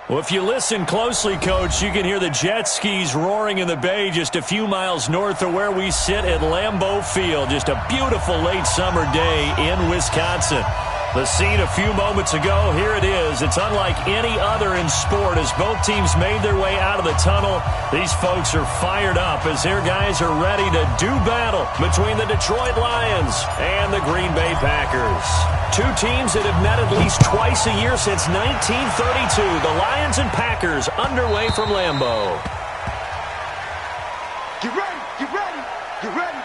Well, if you listen closely, Coach, you can hear the jet skis roaring in the bay just a few miles north of where we sit at Lambeau Field. Just a beautiful late summer day in Wisconsin. The scene a few moments ago, here it is. It's unlike any other in sport as both teams made their way out of the tunnel. These folks are fired up as their guys are ready to do battle between the Detroit Lions and the Green Bay Packers. Two teams that have met at least twice a year since 1932. The Lions and Packers underway from Lambeau. Get ready, get ready, get ready.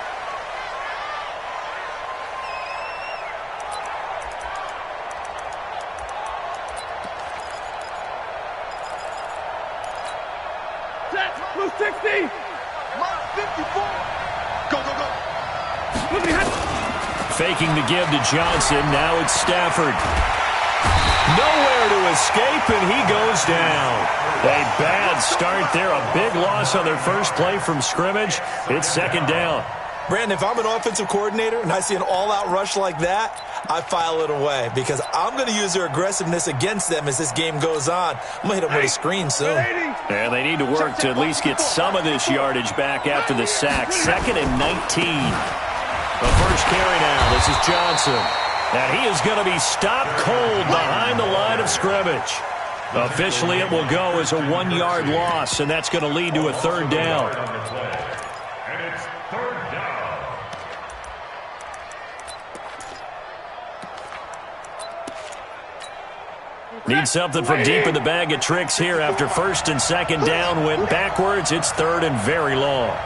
Blue 60. Mark 54. Go, go, go. Faking the give to Johnson. Now it's Stafford. Nowhere to escape, and he goes down. A bad start there. A big loss on their first play from scrimmage. It's second down. Brandon, if I'm an offensive coordinator and I see an all-out rush like that, I file it away because I'm going to use their aggressiveness against them as this game goes on. I'm going to hit them with a screen soon. And they need to work to at least get some of this yardage back after the sack. 2nd and 19. The first carry now. This is Johnson. And he is going to be stopped cold behind the line of scrimmage. Officially, it will go as a 1-yard loss, and that's going to lead to a third down. Need something from deep in the bag of tricks here after first and second down went backwards. It's third and very long.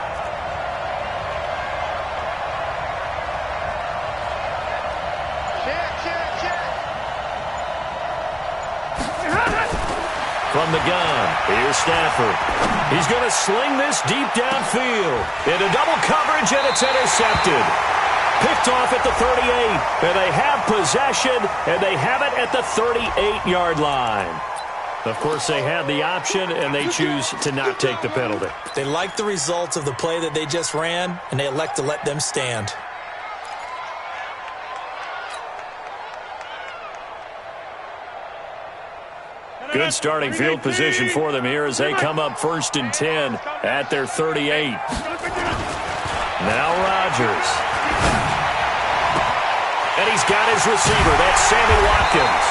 From the gun, here's Stafford. He's going to sling this deep downfield. Into double coverage, and it's intercepted. Picked off at the 38, and they have possession, and they have it at the 38-yard line. Of course, they had the option, and they choose to not take the penalty. They like the results of the play that they just ran, and they elect to let them stand. Good starting field position for them here as they come up 1st and 10 at their 38. Now Rodgers. And he's got his receiver. That's Sammy Watkins.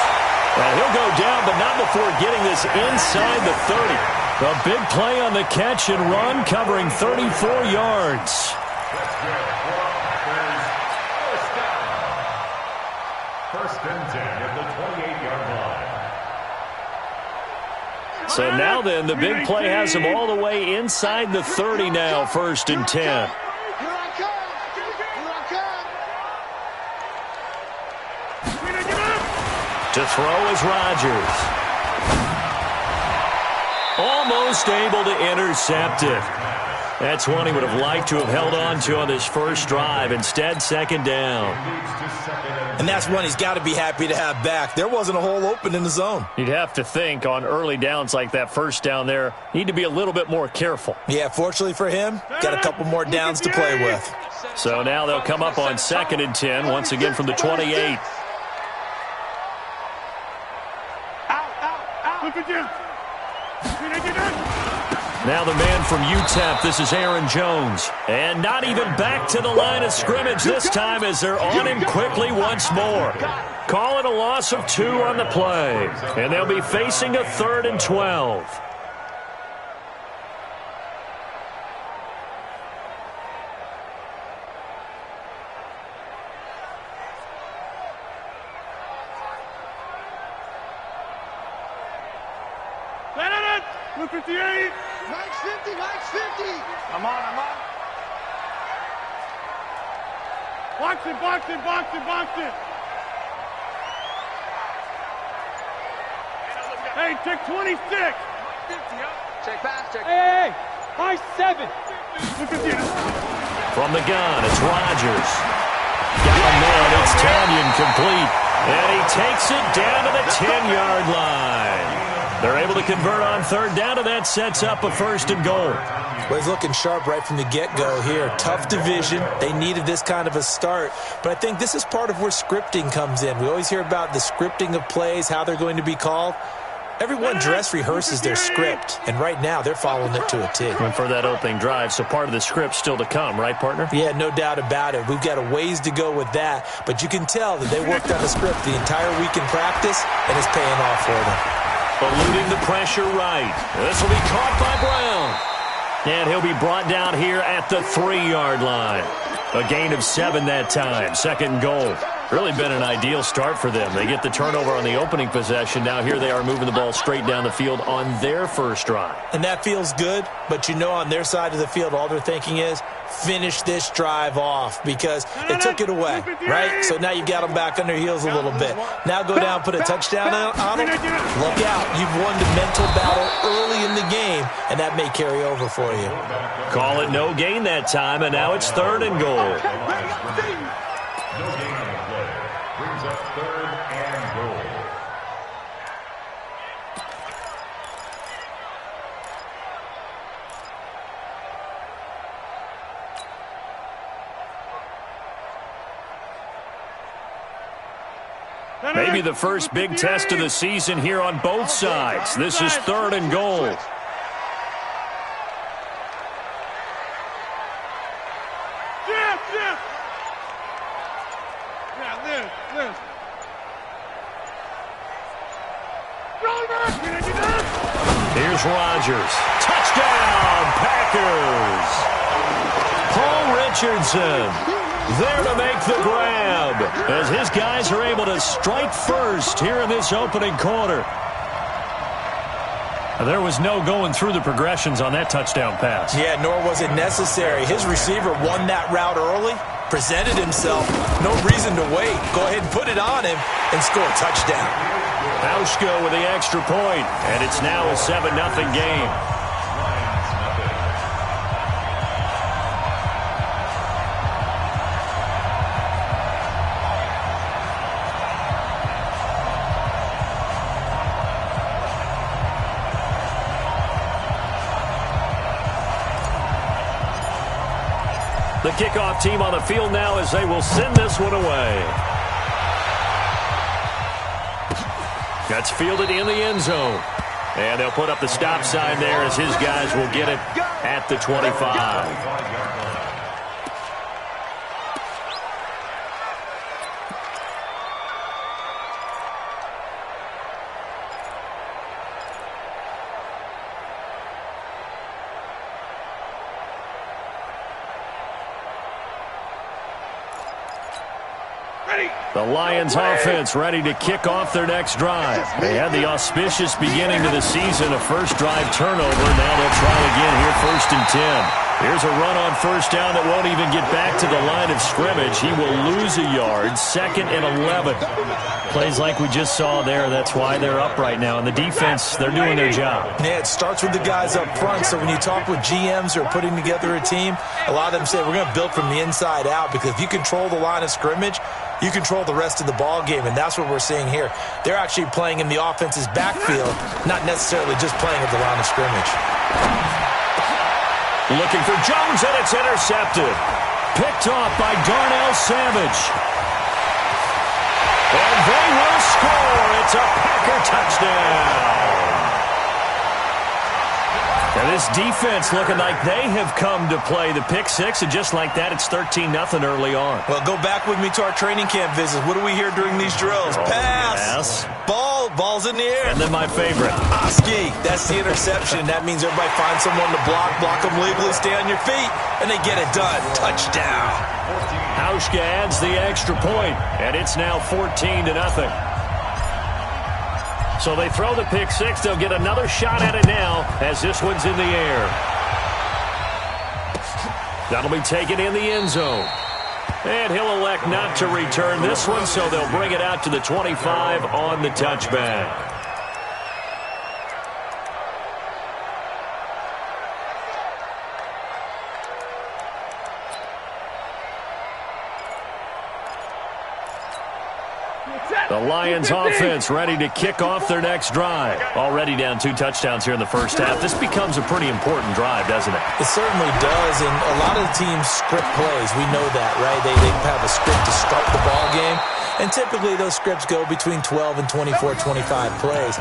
And he'll go down, but not before getting this inside the 30. A big play on the catch and run, covering 34 yards. First and 10 at the 28-yard line. So now then, the big play has him all the way inside the 30 now, 1st and 10. To throw is Rodgers. Almost able to intercept it. That's one he would have liked to have held on to on this first drive. Instead, second down. And that's one he's got to be happy to have back. There wasn't a hole open in the zone. You'd have to think on early downs like that first down there, need to be a little bit more careful. Yeah, fortunately for him, got a couple more downs to play with. So now they'll come up on 2nd and 10, once again from the 28. Now the man from UTEP, this is Aaron Jones. And not even back to the line of scrimmage this time as they're on him quickly once more. Call it a loss of 2 on the play. And they'll be facing a 3rd and 12. Blue 58. Mike's 50, Mike's 50. I'm on. Box it. Hey, check 26. Check pass, check. Hey, high 7. Look at this. From the gun, it's Rodgers. Got a man, it's Tanyan complete. And he takes it down to the 10-yard line. They're able to convert on 3rd down, and that sets up a 1st and goal. Well, he's looking sharp right from the get-go here. Tough division. They needed this kind of a start. But I think this is part of where scripting comes in. We always hear about the scripting of plays, how they're going to be called. Everyone dress rehearses their script, and right now they're following it to a T. And for that opening drive, so part of the script still to come, right, partner? Yeah, no doubt about it. We've got a ways to go with that, but you can tell that they worked on the script the entire week in practice, and it's paying off for them. Eluding the pressure right. This will be caught by Brown. And he'll be brought down here at the 3-yard line. A gain of 7 that time. Second and goal. Really been an ideal start for them. They get the turnover on the opening possession. Now here they are moving the ball straight down the field on their first drive. And that feels good, but you know on their side of the field, all they're thinking is, finish this drive off because they took it away, right? So now you got them back on their heels a little bit. Now go down, put a touchdown on them. Look out. You've won the mental battle early in the game, and that may carry over for you. Call it no gain that time, and now it's 3rd and goal. No gain on the play. Brings up 3rd and goal. Maybe the first big test of the season here on both sides. This is 3rd and goal. Here's Rodgers. Touchdown, Packers. Paul Richardson there to make the grab as his guys are able to strike first here in this opening quarter. There was no going through the progressions on that touchdown pass. Yeah, nor was it necessary. His receiver won that route early, presented himself. No reason to wait. Go ahead and put it on him and score a touchdown. Hauschka with the extra point, and it's now a 7-0 game. The kickoff team on the field now as they will send this one away. That's fielded in the end zone. And they'll put up the stop sign there as his guys will get it at the 25. The Lions offense ready to kick off their next drive. They had the auspicious beginning to the season, a first drive turnover. Now they'll try again here, 1st and 10. Here's a run on first down that won't even get back to the line of scrimmage. He will lose a yard, 2nd and 11. Plays like we just saw there. That's why they're up right now. And the defense, they're doing their job. Yeah, it starts with the guys up front. So when you talk with GMs who are putting together a team, a lot of them say we're going to build from the inside out because if you control the line of scrimmage, you control the rest of the ball game, and that's what we're seeing here. They're actually playing in the offense's backfield, not necessarily just playing at the line of scrimmage. Looking for Jones, and it's intercepted. Picked off by Darnell Savage. And they will score. It's a Packer touchdown. And this defense looking like they have come to play the pick six, and just like that, it's 13-0 early on. Well, go back with me to our training camp visits. What do we hear during these drills? Pass. Ball's in the air. And then my favorite. Oski, that's the interception. That means everybody finds someone to block them legally, stay on your feet, and they get it done. Touchdown. Hauschka adds the extra point, and it's now 14-0. So they throw the pick six. They'll get another shot at it now as this one's in the air. That'll be taken in the end zone. And he'll elect not to return this one, so they'll bring it out to the 25 on the touchback. The Lions offense ready to kick off their next drive. Already down 2 touchdowns here in the first half. This becomes a pretty important drive, doesn't it? It certainly does, and a lot of the teams script plays. We know that, right? They have a script to start the ball game, and typically those scripts go between 12 and 24, 25 plays.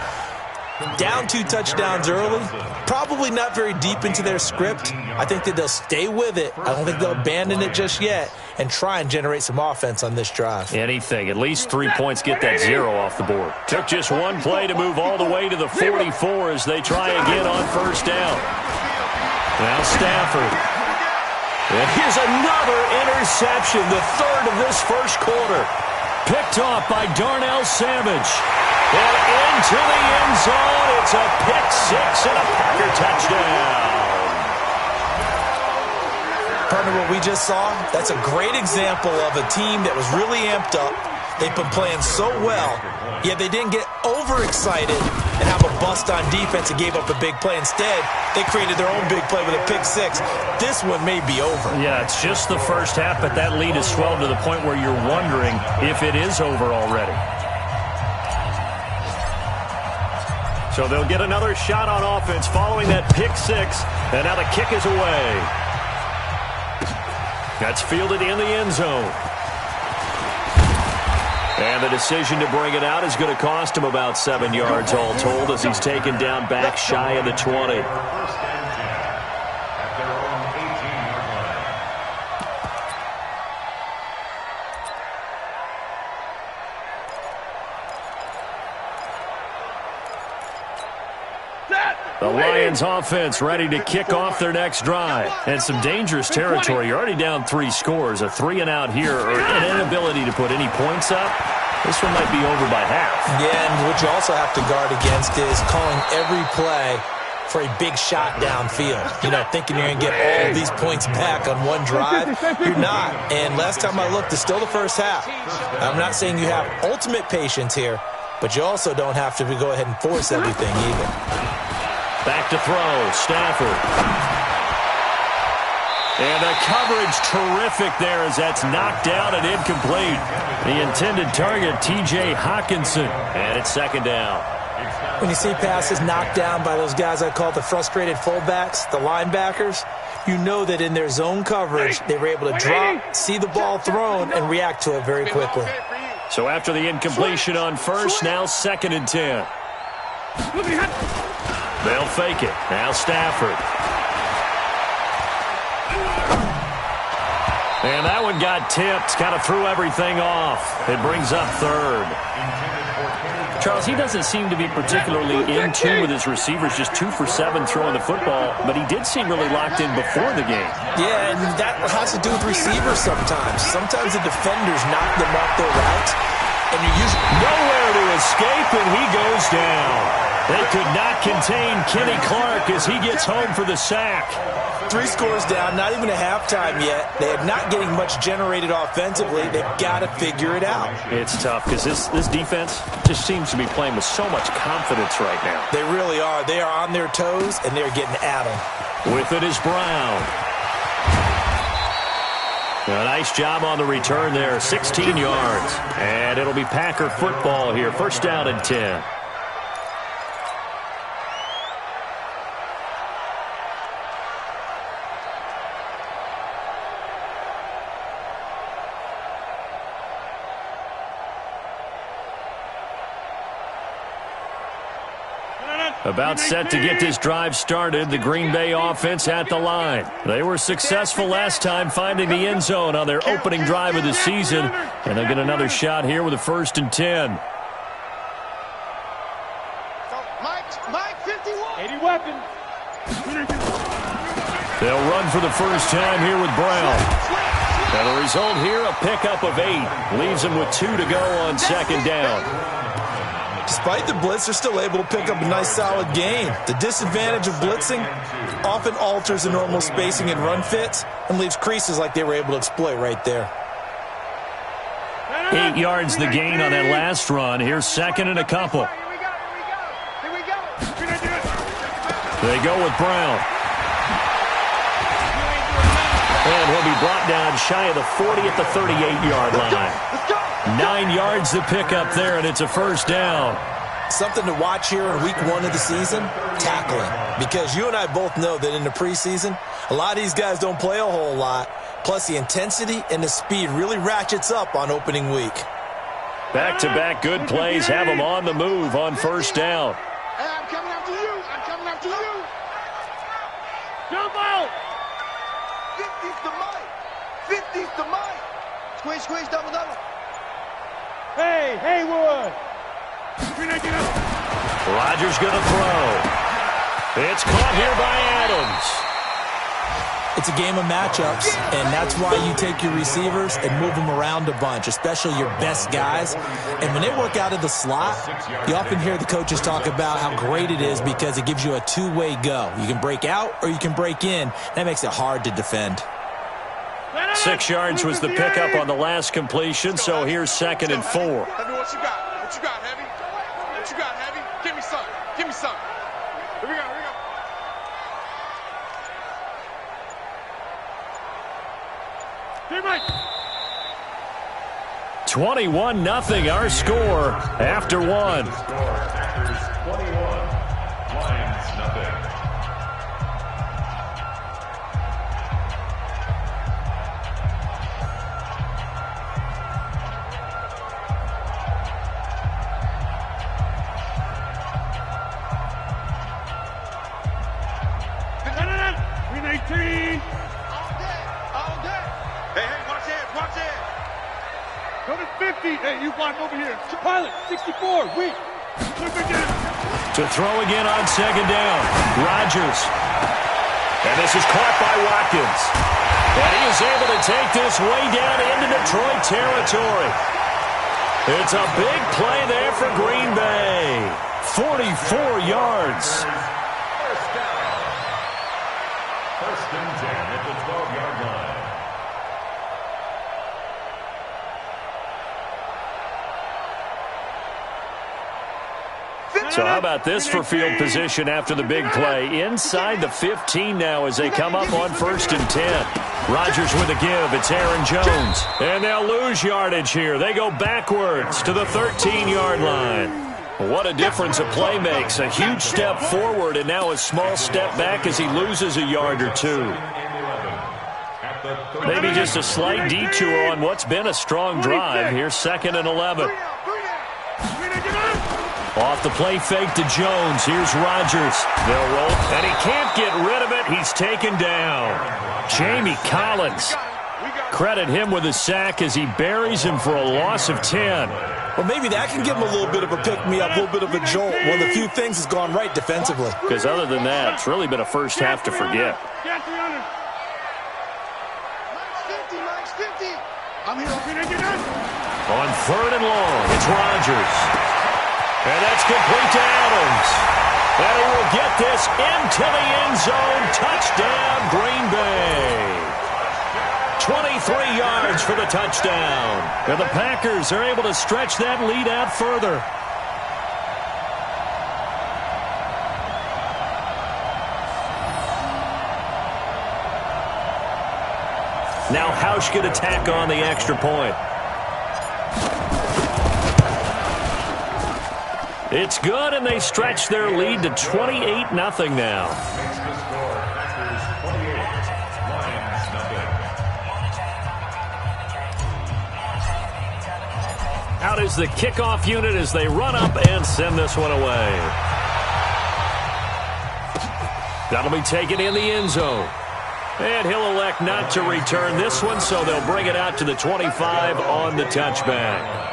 Down 2 touchdowns early, probably not very deep into their script. I think that they'll stay with it. I don't think they'll abandon it just yet and try and generate some offense on this drive. Anything. At least 3 points, get that 0 off the board. Took just one play to move all the way to the 44 as they try again on first down. Now Stafford. And here's another interception, the third of this first quarter. Picked off by Darnell Savage. And into the end zone. It's a pick-6 and a Packer touchdown. Partner, what we just saw, that's a great example of a team that was really amped up. They've been playing so well, yet they didn't get overexcited and have a bust on defense and gave up a big play. Instead, they created their own big play with a pick-6. This one may be over. Yeah, it's just the first half, but that lead has swelled to the point where you're wondering if it is over already. So they'll get another shot on offense following that pick-6, and now the kick is away. That's fielded in the end zone. And the decision to bring it out is going to cost him about 7 yards all told as he's taken down back shy of the 20. The Lions offense ready to kick off their next drive. And some dangerous territory. You're already down 3 scores. A 3-and-out here or an inability to put any points up. This one might be over by half. Yeah, and what you also have to guard against is calling every play for a big shot downfield. You know, thinking you're going to get all these points back on one drive. You're not. And last time I looked, it's still the first half. I'm not saying you have ultimate patience here, but you also don't have to go ahead and force everything either. Back to throw, Stafford. And the coverage terrific there as that's knocked down and incomplete. The intended target, T.J. Hockenson. And it's second down. When you see passes knocked down by those guys I call the frustrated fullbacks, the linebackers, you know that in their zone coverage, they were able to drop, see the ball thrown, and react to it very quickly. So after the incompletion on first, now 2nd and 10. They'll fake it. Now Stafford. And that one got tipped. Kind of threw everything off. It brings up 3rd. Charles, he doesn't seem to be particularly in tune with his receivers, just 2 for 7 throwing the football, but he did seem really locked in before the game. Yeah, and that has to do with receivers sometimes. Sometimes the defenders knock them off their route, and you're usually nowhere to escape, and he goes down. They could not contain Kenny Clark as he gets home for the sack. 3 scores down, not even a halftime yet. They are not getting much generated offensively. They've got to figure it out. It's tough because this defense just seems to be playing with so much confidence right now. They really are. They are on their toes, and they're getting at them. With it is Brown. A nice job on the return there, 16 yards. And it'll be Packer football here, 1st down and 10. About set to get this drive started, the Green Bay offense at the line. They were successful last time finding the end zone on their opening drive of the season, and they'll get another shot here with a 1st and 10. Mike 51. 80 weapons. They'll run for the first time here with Brown. And the result here, a pickup of 8. Leaves them with 2 to go on 2nd down. Despite the blitz, they're still able to pick up a nice, solid gain. The disadvantage of blitzing often alters the normal spacing and run fits and leaves creases like they were able to exploit right there. 8 yards the gain on that last run. Here's 2nd and a couple. Here we go. They go with Brown. And he'll be brought down shy of the 40 at the 38-yard line. Let's go. 9 yards to pick up there, and it's a 1st down. Something to watch here in week 1 of the season, tackling. Because you and I both know that in the preseason, a lot of these guys don't play a whole lot. Plus, the intensity and the speed really ratchets up on opening week. Back-to-back good plays have them on the move on 1st down. Hey, I'm Jump out! 50's to Mike. 50's to Mike. Squeeze, squeeze, double, double. Hey, Haywood! Green Knight, get up! Rodgers going to throw. It's caught here by Adams. It's a game of matchups, and that's why you take your receivers and move them around a bunch, especially your best guys. And when they work out of the slot, you often hear the coaches talk about how great it is because it gives you a two-way go. You can break out or you can break in. That makes it hard to defend. 6 yards was the pickup on the last completion, so here's 2nd and 4. Heavy, what you got? What you got, Heavy? What you got, Heavy? Give me some. Give me some. Here we go, here we go. 21-0 our score after 1. Packers 21, Lions nothing. Green 18! All day. Hey, watch it, watch it. Go to 50. Hey, you block over here. Pilot, 64, weak. Look again. To throw again on 2nd down. Rodgers. And this is caught by Watkins. And he is able to take this way down into Detroit territory. It's a big play there for Green Bay. 44 yards. First down. 1st and 10 at the 12-yard line. So how about this for field position after the big play? Inside the 15 now as they come up on 1st and 10. Rodgers with a give. It's Aaron Jones. And they'll lose yardage here. They go backwards to the 13-yard line. What a difference a play makes. A huge step forward and now a small step back as he loses a yard or two. Maybe just a slight detour on what's been a strong drive. Here's 2nd and 11. Off the play fake to Jones. Here's Rodgers. They'll roll, and he can't get rid of it. He's taken down. Jamie Collins. Credit him with a sack as he buries him for a loss of 10. Well, maybe that can give him a little bit of a pick-me-up, a little bit of a jolt. One of the few things has gone right defensively. Because other than that, it's really been a first half to forget. Get 300. Mike's 50. I'm here. On 3rd and long, it's Rodgers. And that's complete to Adams. And he will get this into the end zone. Touchdown, Green Bay. 23 yards for the touchdown. And the Packers are able to stretch that lead out further. Now Hausch could attack on the extra point. It's good, and they stretch their lead to 28-0 now. Makes the score Packers 28, Lions nothing. Out is the kickoff unit as they run up and send this one away. That'll be taken in the end zone. And he'll elect not to return this one, so they'll bring it out to the 25 on the touchback.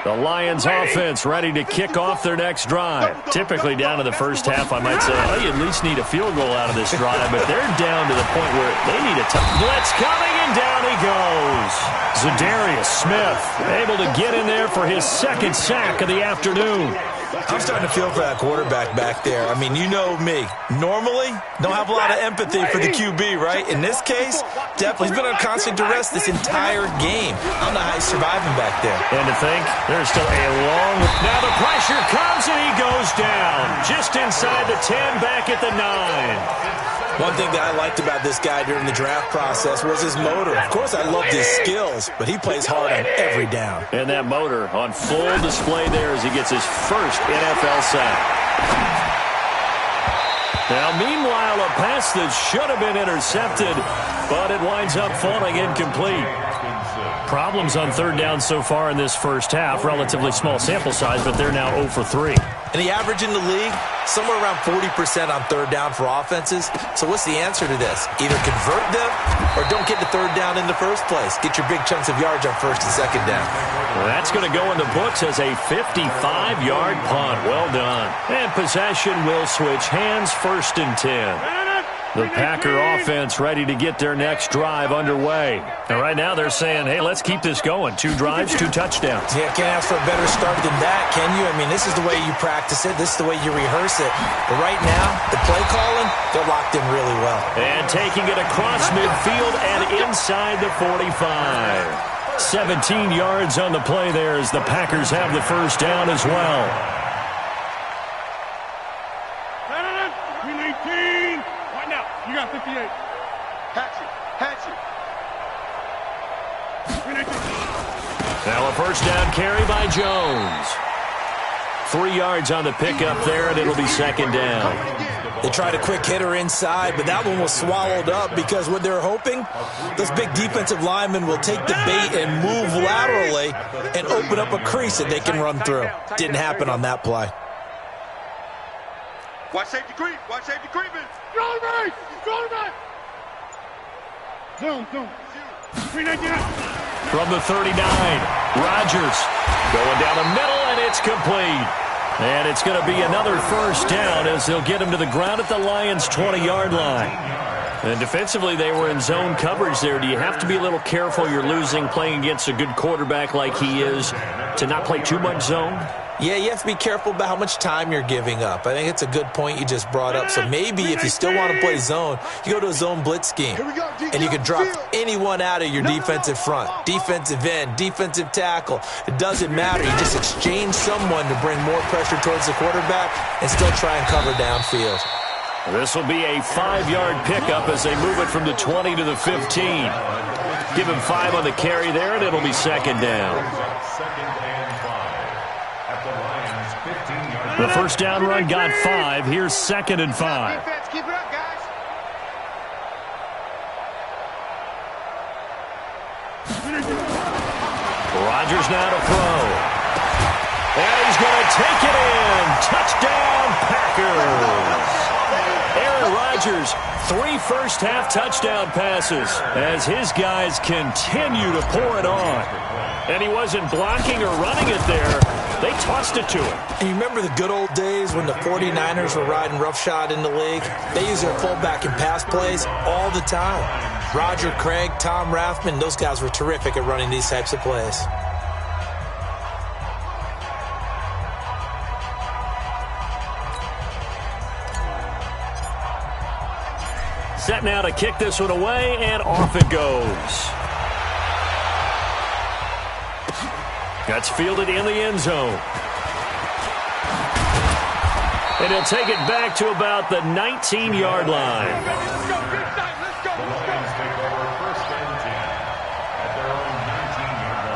The Lions offense ready to kick off their next drive. Typically down to the first half, I might say, oh, you at least need a field goal out of this drive, but they're down to the point where they need a blitz coming, and down he goes. Za'Darius Smith able to get in there for his 2nd sack of the afternoon. I'm starting to feel for that quarterback back there. I mean, you know me. Normally, don't have a lot of empathy for the QB, right? In this case, definitely. He's been on constant duress this entire game. I don't know how he's surviving back there. And to think, there's still a long... Now the pressure comes and he goes down. Just inside the 10, back at the 9. One thing that I liked about this guy during the draft process was his motor. Of course, I loved his skills, but he plays hard on every down. And that motor on full display there as he gets his first NFL sack. Now, meanwhile, a pass that should have been intercepted, but it winds up falling incomplete. Problems on 3rd down so far in this first half. Relatively small sample size, but they're now 0 for 3. And the average in the league, somewhere around 40% on third down for offenses. So what's the answer to this? Either convert them or don't get the third down in the first place. Get your big chunks of yards on first and second down. Well, that's going to go in the books as a 55-yard punt. Well done. And possession will switch hands, 1st and 10. The Packer offense ready to get their next drive underway. And right now they're saying, hey, let's keep this going. 2 drives, 2 touchdowns. Yeah, can't ask for a better start than that, can you? I mean, this is the way you practice it. This is the way you rehearse it. But right now, the play calling, they're locked in really well. And taking it across midfield and inside the 45. 17 yards on the play there as the Packers have the first down as well. 319. Right now, you got 58. Hatchet. 319. Now a first down carry by Jones. 3 yards on the pickup there, and it'll be 2nd down. They tried a quick hitter inside, but that one was swallowed up because what they're hoping, those big defensive linemen will take the bait and move laterally and open up a crease that they can run through. Didn't happen on that play. Watch safety creep. Watch safety creeping. Strong right. Zone. 319. From the 39, Rodgers going down the middle, and it's complete. And it's going to be another first down as they'll get him to the ground at the Lions' 20-yard line. And defensively, they were in zone coverage there. Do you have to be a little careful? You're losing playing against a good quarterback like he is to not play too much zone? Yeah, you have to be careful about how much time you're giving up. I think it's a good point you just brought up. So maybe if you still want to play zone, you go to a zone blitz scheme. And you can drop anyone out of your defensive front, defensive end, defensive tackle. It doesn't matter. You just exchange someone to bring more pressure towards the quarterback and still try and cover downfield. This will be a 5-yard pickup as they move it from the 20 to the 15. Give him 5 on the carry there, and it'll be 2nd down. The first down run got 5. Here's 2nd and 5. Defense, keep it up, guys. Rodgers now to throw. And he's going to take it in. Touchdown, Packers. Aaron Rodgers, 3 first-half touchdown passes as his guys continue to pour it on. And he wasn't blocking or running it there. They tossed it to him. And you remember the good old days when the 49ers were riding roughshod in the league? They used their fullback in pass plays all the time. Roger Craig, Tom Rathman, those guys were terrific at running these types of plays. Set now to kick this one away, and off it goes. That's fielded in the end zone. And he'll take it back to about the 19-yard line. Let's go. The Lions take over 1st and 10 at their own 19-yard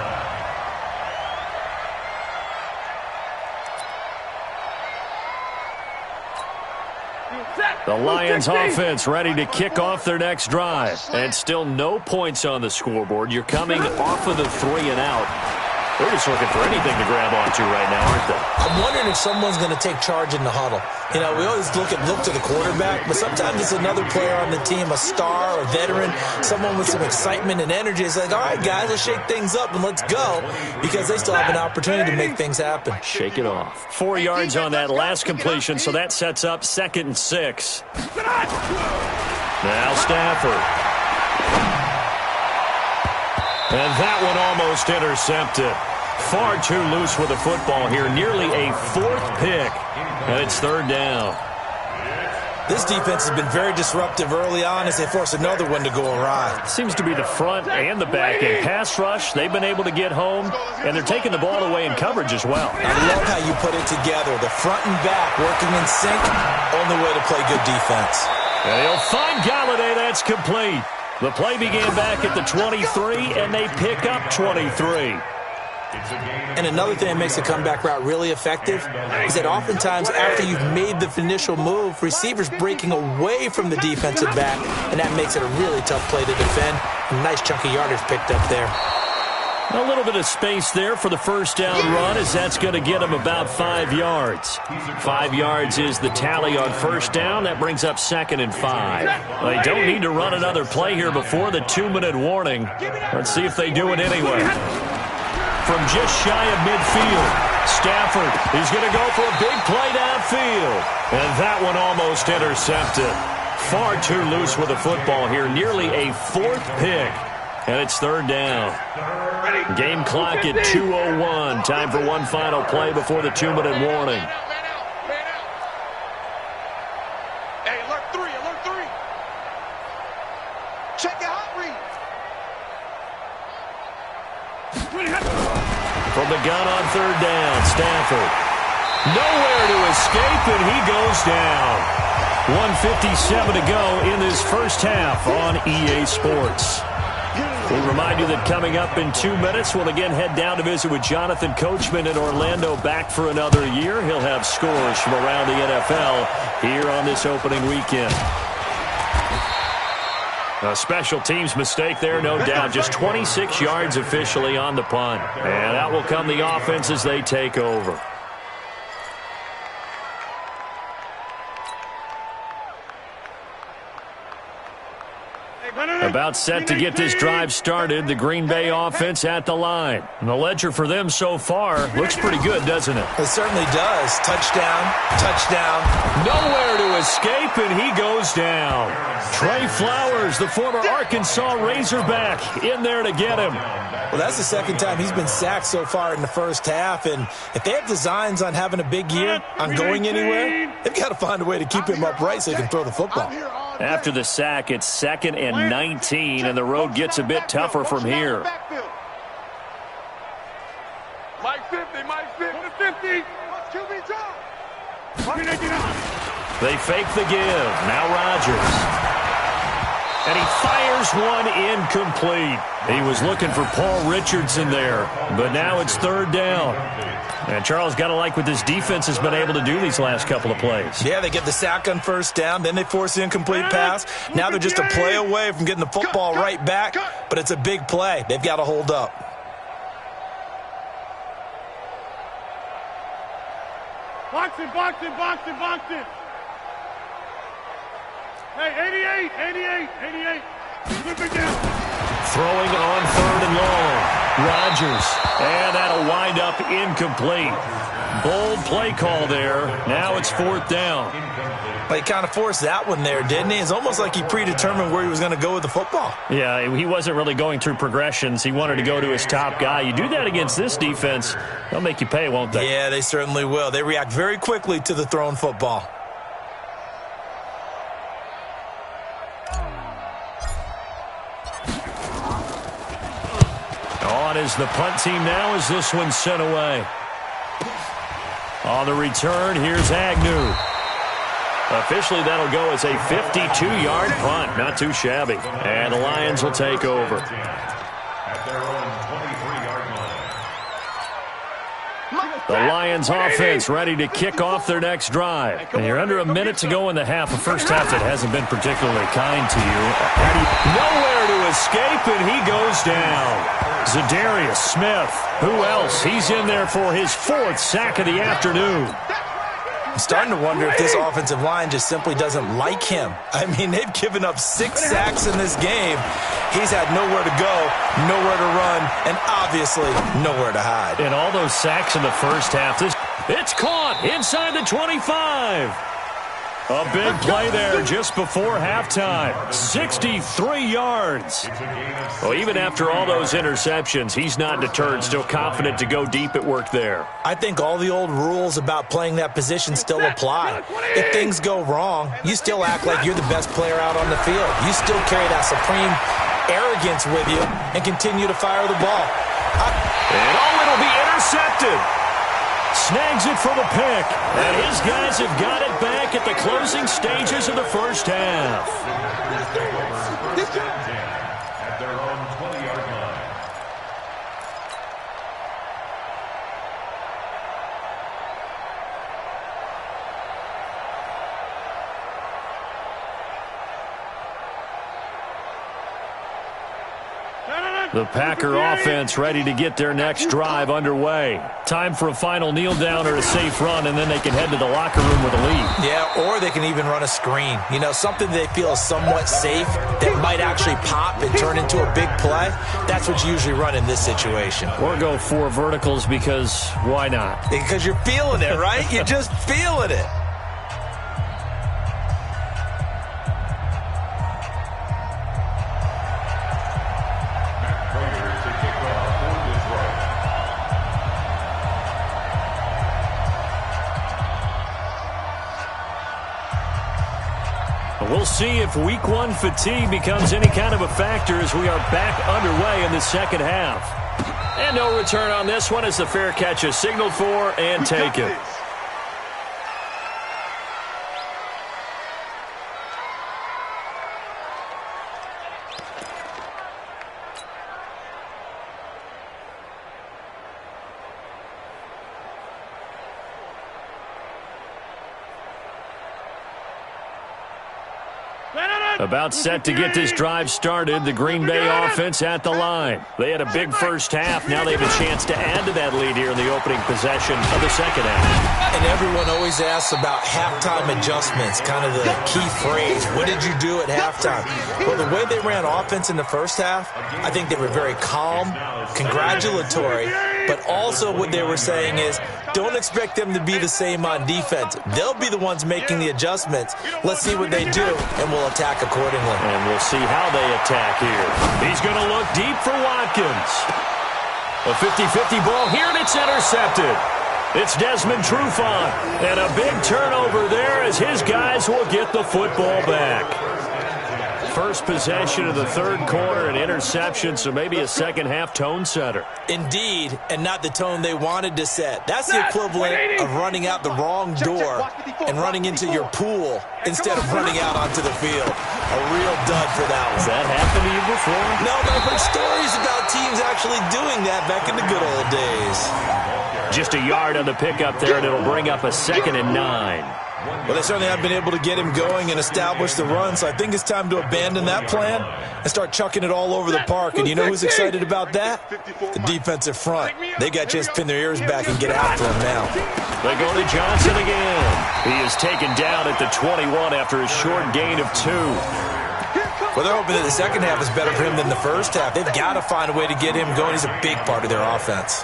line. The Lions offense ready to kick off their next drive. And still no points on the scoreboard. You're coming off of the 3 and out. They're just looking for anything to grab onto right now, aren't they? I'm wondering if someone's going to take charge in the huddle. You know, we always look to the quarterback, but sometimes it's another player on the team, a star, a veteran, someone with some excitement and energy. It's like, all right, guys, let's shake things up and let's go, because they still have an opportunity to make things happen. Shake it off. 4 yards on that last completion, so that sets up 2nd and 6. Now Stafford. And that one almost intercepted. Far too loose with the football here. Nearly a 4th pick. And it's 3rd down. This defense has been very disruptive early on as they force another one to go awry. Seems to be the front and the back end. Pass rush, they've been able to get home, and they're taking the ball away in coverage as well. I love how you put it together. The front and back working in sync, only way to play good defense. And he'll find Golladay. That's complete. The play began back at the 23, and they pick up 23. And another thing that makes a comeback route really effective is that oftentimes after you've made the initial move, receivers breaking away from the defensive back, and that makes it a really tough play to defend. A nice chunk of yardage picked up there. A little bit of space there for the first down run, as that's going to get him about 5 yards. 5 yards is the tally on first down. That brings up 2nd and 5. They don't need to run another play here before the 2-minute warning. Let's see if they do it anyway. From just shy of midfield, Stafford is going to go for a big play downfield. And that one almost intercepted. Far too loose with the football here. Nearly a 4th pick. And it's 3rd down. Game clock at 2:01. Time for one final play before the 2-minute warning. Man out. Hey, alert 3. Check your hot read. From the gun on 3rd down, Stafford. Nowhere to escape, and he goes down. 1:57 to go in this first half on EA Sports. We remind you that coming up in 2 minutes, we'll again head down to visit with Jonathan Coachman in Orlando, back for another year. He'll have scores from around the NFL here on this opening weekend. A special teams mistake there, no doubt. Just 26 yards officially on the punt. And out will come the offense as they take over. About set to get this drive started, the Green Bay offense at the line. And the ledger for them so far looks pretty good, doesn't it? It certainly does. Touchdown. Nowhere to escape, and he goes down. Trey Flowers, the former Arkansas Razorback, in there to get him. Well, that's the 2nd time he's been sacked so far in the first half, and if they have designs on having a big year, on going anywhere, they've got to find a way to keep him upright so he can throw the football. After the sack, it's 2nd and 19, and the road gets a bit tougher from here. Mike 50. 50. QB drop. They fake the give. Now Rodgers. And he fires one incomplete. He was looking for Paul Richardson there, but now it's 3rd down. And Charles, got to like what this defense has been able to do these last couple of plays. Yeah, they get the sack on first down, then they force the incomplete pass. Now they're just a play away from getting the football right back, but it's a big play. They've got to hold up. Boxing. Hey, 88. Flip it down. Throwing on 3rd and long. Rodgers. And that'll wind up incomplete. Bold play call there. Now it's 4th down. But he kind of forced that one there, didn't he? It's almost like he predetermined where he was going to go with the football. Yeah, he wasn't really going through progressions. He wanted to go to his top guy. You do that against this defense, they'll make you pay, won't they? Yeah, they certainly will. They react very quickly to the thrown football. On is the punt team now as this one's sent away. On the return, here's Agnew. Officially, that'll go as a 52-yard punt. Not too shabby. And the Lions will take over. At their own 23-yard line. The Lions offense ready to kick off their next drive. And you're under a minute to go in the half. A first half that hasn't been particularly kind to you. Nowhere to escape, and he goes down. Zadarius Smith. Who else? He's in there for his 4th sack of the afternoon. I'm starting to wonder if this offensive line just simply doesn't like him. I mean, they've given up 6 sacks in this game. He's had nowhere to go, nowhere to run, and obviously nowhere to hide. And all those sacks in the first half. It's caught inside the 25. A big play there just before halftime. 63 yards. Well, even after all those interceptions, he's not deterred, still confident to go deep at work there. I think all the old rules about playing that position still apply. If things go wrong, you still act like you're the best player out on the field. You still carry that supreme arrogance with you and continue to fire the ball. It'll be intercepted. Snags it for the pick. And his guys have got it back at the closing stages of the first half. At their own 20-yard line. The Packer offense ready to get their next drive underway. Time for a final kneel down or a safe run, and then they can head to the locker room with a lead. Yeah, or they can even run a screen. You know, something they feel is somewhat safe that might actually pop and turn into a big play. That's what you usually run in this situation. Or go 4 verticals because why not? Because you're feeling it, right? You're just feeling it. We'll see if week 1 fatigue becomes any kind of a factor as we are back underway in the second half. And no return on this one as the fair catch is signaled for and taken. About set to get this drive started, the Green Bay offense at the line. They had a big first half. Now they have a chance to add to that lead here in the opening possession of the second half. And everyone always asks about halftime adjustments, kind of the key phrase. What did you do at halftime? Well, the way they ran offense in the first half, I think they were very calm, congratulatory, but also what they were saying is, don't expect them to be the same on defense. They'll be the ones making the adjustments. Let's see what they do, and we'll attack accordingly. And we'll see how they attack here. He's going to look deep for Watkins. A 50-50 ball here, and it's intercepted. It's Desmond Trufant. And a big turnover there as his guys will get the football back. First possession of the third quarter, an interception, so maybe a second-half tone setter. Indeed, and not the tone they wanted to set. That's the equivalent of running out the wrong door and running into your pool instead of running out onto the field. A real dud for that one. Has that happened to you before? No, but I've heard stories about teams actually doing that back in the good old days. Just a yard on the pickup there, and it'll bring up a 2nd and 9. Well, they certainly have been able to get him going and establish the run, so I think it's time to abandon that plan and start chucking it all over the park. And you know who's excited about that? The defensive front. They got a chance to pin their ears back and get after him now. They go to Johnson again. He is taken down at the 21 after a short gain of 2. Well, they're hoping that the second half is better for him than the first half. They've got to find a way to get him going. He's a big part of their offense.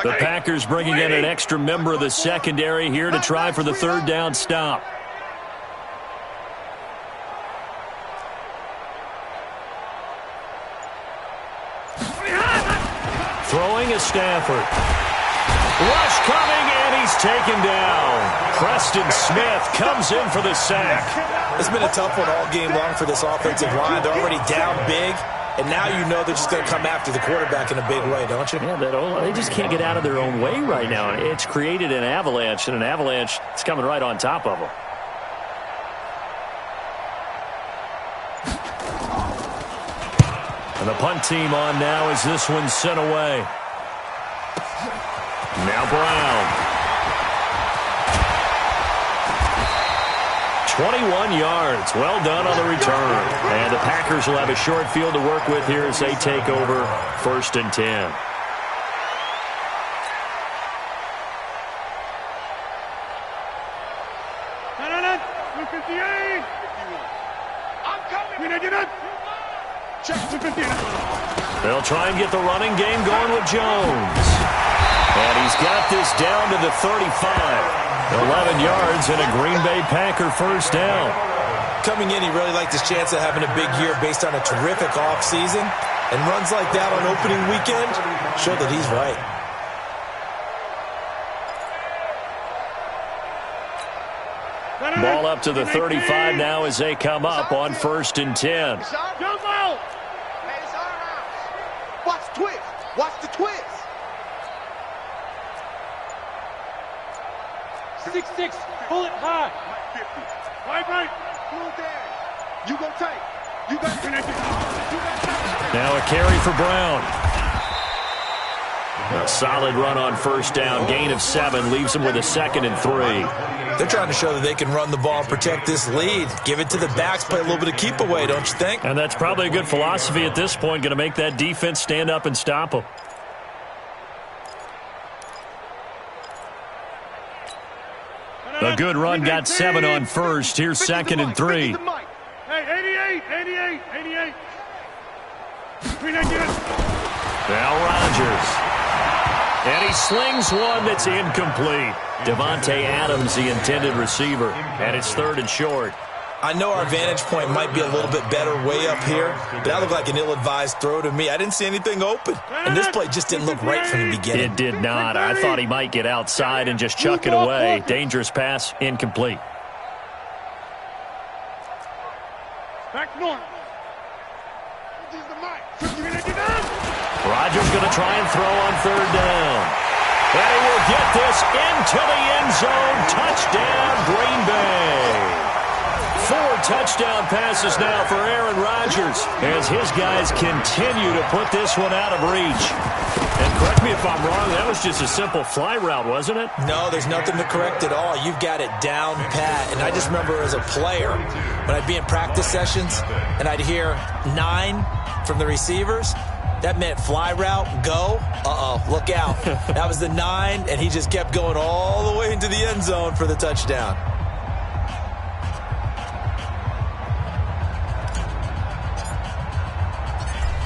The Packers bringing in an extra member of the secondary here to try for the third down stop. Throwing is Stafford. Rush coming, and he's taken down. Preston Smith comes in for the sack. It's been a tough one all game long for this offensive line. They're already down big. And now you know they're just going to come after the quarterback in a big way, don't you? Yeah, they just can't get out of their own way right now. It's created an avalanche, and an avalanche is coming right on top of them. And the punt team on now as this one's sent away. Now Brown. 21 yards. Well done on the return. And the Packers will have a short field to work with here as they take over 1st and 10. They'll try and get the running game going with Jones. And he's got this down to the 35. 11 yards and a Green Bay Packer first down. Coming in, he really liked his chance of having a big year based on a terrific offseason. And runs like that on opening weekend show that he's right. Ball up to the 35 now as they come up on 1st and 10. Watch the twist. Watch the twist. 6-6. Pull it high. 50. Wide right. Pull there. You go tight. You got connected. Now a carry for Brown. A solid run on first down. Gain of 7 leaves him with a 2nd and 3. They're trying to show that they can run the ball and protect this lead. Give it to the backs, play a little bit of keep away, don't you think? And that's probably a good philosophy at this point. Going to make that defense stand up and stop them. A good run got 7 on first. Here's 2nd and 3. Hey, 88. Now Rodgers. And he slings one that's incomplete. Devontae Adams, the intended receiver. And it's 3rd and short. I know our vantage point might be a little bit better way up here, but that looked like an ill-advised throw to me. I didn't see anything open. And this play just didn't look right from the beginning. It did not. I thought he might get outside and just chuck it away. Dangerous pass, incomplete. Back north. Rodgers going to try and throw on 3rd down. And he will get this into the end zone. Touchdown, Green Bay. 4 touchdown passes now for Aaron Rodgers as his guys continue to put this one out of reach. And correct me if I'm wrong, that was just a simple fly route, wasn't it? No, there's nothing to correct at all. You've got it down pat. And I just remember as a player, when I'd be in practice sessions and I'd hear 9 from the receivers, that meant fly route, go. Uh-oh, look out. That was the 9, and he just kept going all the way into the end zone for the touchdown.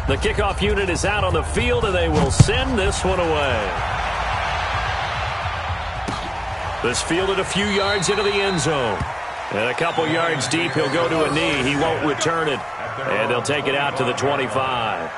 The kickoff unit is out on the field, and they will send this one away. This fielded a few yards into the end zone. And a couple yards deep, he'll go to a knee. He won't return it. And they'll take it out to the 25.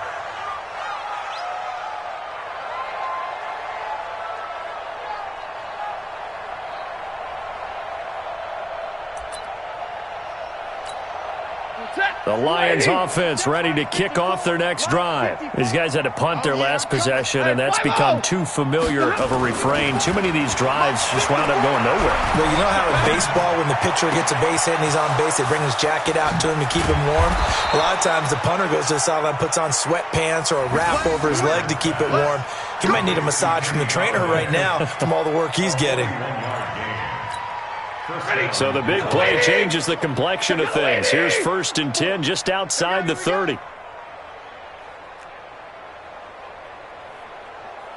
The Lions offense ready to kick off their next drive. These guys had to punt their last possession, and that's become too familiar of a refrain. Too many of these drives just wound up going nowhere. Well, you know how in baseball, when the pitcher gets a base hit and he's on base, they bring his jacket out to him to keep him warm? A lot of times the punter goes to the sideline, puts on sweatpants or a wrap over his leg to keep it warm. He might need a massage from the trainer right now from all the work he's getting. So the big play changes the complexion of things. Here's 1st and 10 just outside the 30.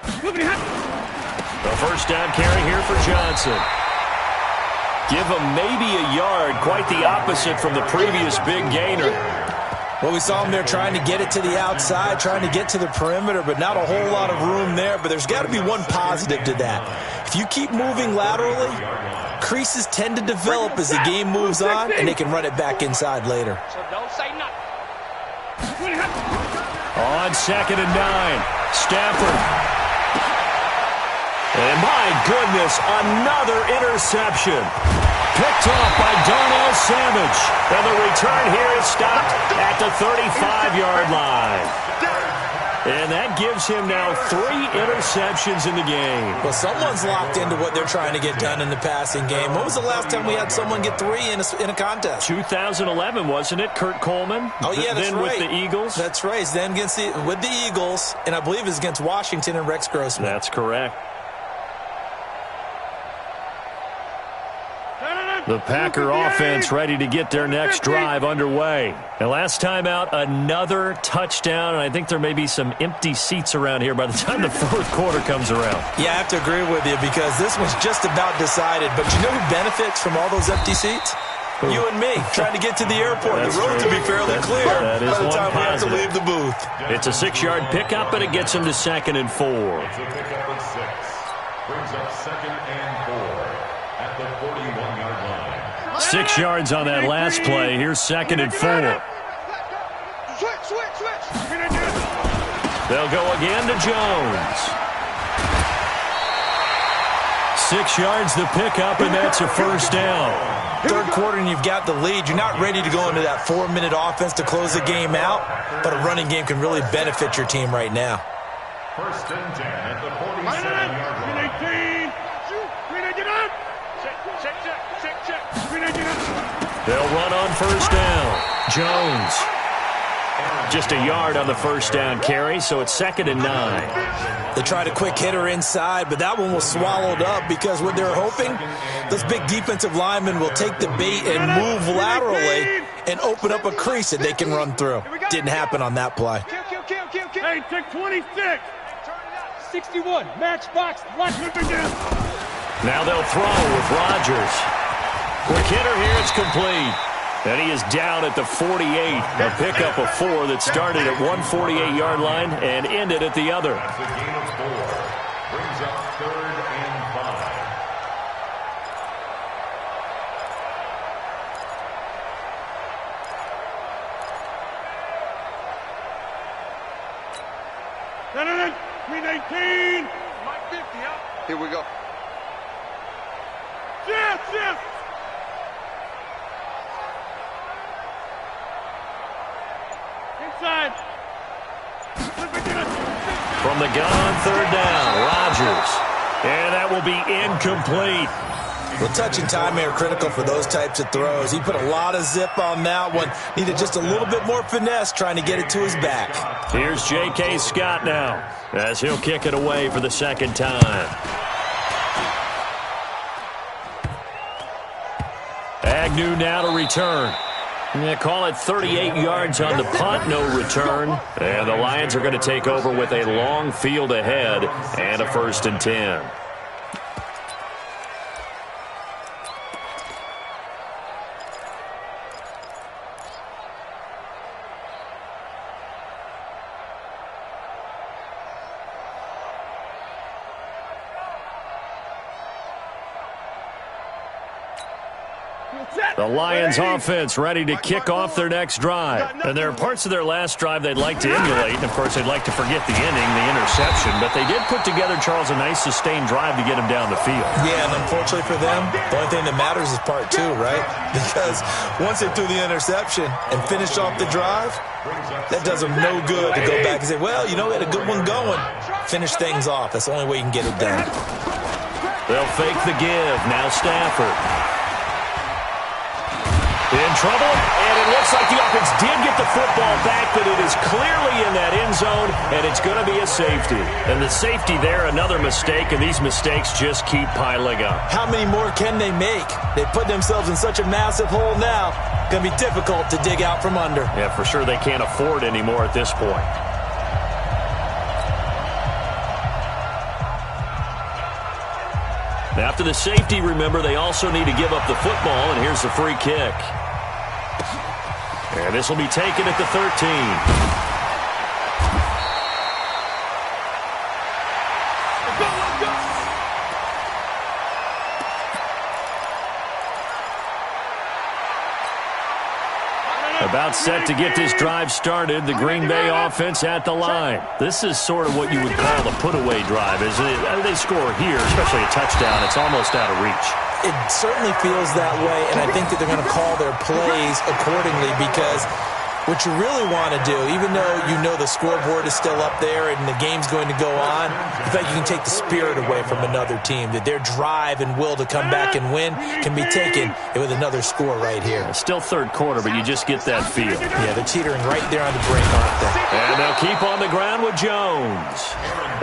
The first down carry here for Johnson. Give him maybe a yard, quite the opposite from the previous big gainer. Well, we saw him there trying to get it to the outside, trying to get to the perimeter, but not a whole lot of room there. But there's got to be one positive to that. If you keep moving laterally, creases tend to develop as the game moves on, and they can run it back inside later. So don't say nothing. On 2nd and 9, Stafford. And my goodness, another interception. Picked off by Darnell Savage. And the return here is stopped at the 35-yard line. And that gives him now 3 interceptions in the game. Well, someone's locked into what they're trying to get done in the passing game. When was the last time we had someone get 3 in a contest? 2011, wasn't it? Kurt Coleman? Oh, yeah, that's then right. With the Eagles? That's right. Then with the Eagles, and I believe it's against Washington and Rex Grossman. That's correct. The Packer offense ready to get their next drive underway. And last time out, another touchdown, and I think there may be some empty seats around here by the time the 4th quarter comes around. Yeah, I have to agree with you because this one's just about decided. But you know who benefits from all those empty seats? You and me, trying to get to the airport. The roads will be fairly clear by the time we have to leave the booth. It's a 6-yard pickup, and it gets him to 2nd and 4. It's a pickup of 6. Brings up 2nd and 4 at the 41-yard line. 6 yards on that last play. Here's 2nd and 4. Switch. They'll go again to Jones. 6 yards the pickup, and that's a first down. 3rd quarter and you've got the lead. You're not ready to go into that 4-minute offense to close the game out, but a running game can really benefit your team right now. 1st and 10 at the 47-yard line. They'll run on first down. Jones. Just a yard on the first down carry, so it's 2nd and 9. They tried a quick hitter inside, but that one was swallowed up because what they're hoping, this big defensive lineman will take the bait and move laterally and open up a crease that they can run through. Didn't happen on that play. Hey, take 26. 61, matchbox, Now they'll throw with Rodgers. Quick hitter here, it's complete. And he is down at the 48. A pickup of 4 that started at 148-yard line and ended at the other. That's a gain of 4. Brings up 3rd and 5. No. 319. Mike 50, huh? Here we go. Shift. Inside. From the gun on 3rd down, Rodgers. And that will be incomplete. Well, touch and time are critical for those types of throws. He put a lot of zip on that one. Needed just a little bit more finesse trying to get it to his back. Here's J.K. Scott now as he'll kick it away for the 2nd time. Agnew now to return. Call it 38 yards on the punt, no return. And the Lions are going to take over with a long field ahead and a 1st and 10. The Lions offense ready to kick off their next drive. And there are parts of their last drive they'd like to emulate. And, of course, they'd like to forget the inning, the interception. But they did put together, Charles, a nice sustained drive to get him down the field. Yeah, and unfortunately for them, the only thing that matters is part 2, right? Because once they threw the interception and finished off the drive, that does them no good to go back and say, well, we had a good one going. Finish things off. That's the only way you can get it done. They'll fake the give. Now Stafford. In trouble, and it looks like the offense did get the football back, but it is clearly in that end zone, and it's going to be a safety. And the safety there, another mistake, and these mistakes just keep piling up. How many more can they make? They put themselves in such a massive hole now. Going to be difficult to dig out from under. Yeah, for sure they can't afford anymore at this point. After the safety, remember, they also need to give up the football, and here's the free kick. And this will be taken at the 13. About set to get this drive started, the Green Bay offense at the line. This is sort of what you would call the put-away drive. As they score here, especially a touchdown, it's almost out of reach. It certainly feels that way, and I think that they're going to call their plays accordingly because what you really want to do, even though the scoreboard is still up there and the game's going to go on, in fact, you can take the spirit away from another team, that their drive and will to come back and win can be taken with another score right here. Still 3rd quarter, but you just get that feel. Yeah, they're teetering right there on the brink, aren't they? And they'll keep on the ground with Jones.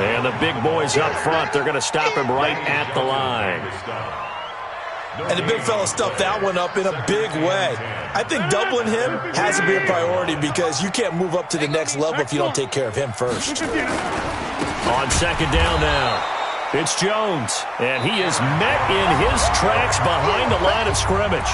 And the big boys up front, they're going to stop him right at the line. And the big fella stuffed that one up in a big way. I think doubling him has to be a priority because you can't move up to the next level if you don't take care of him first. On 2nd down now, it's Jones, and he is met in his tracks behind the line of scrimmage.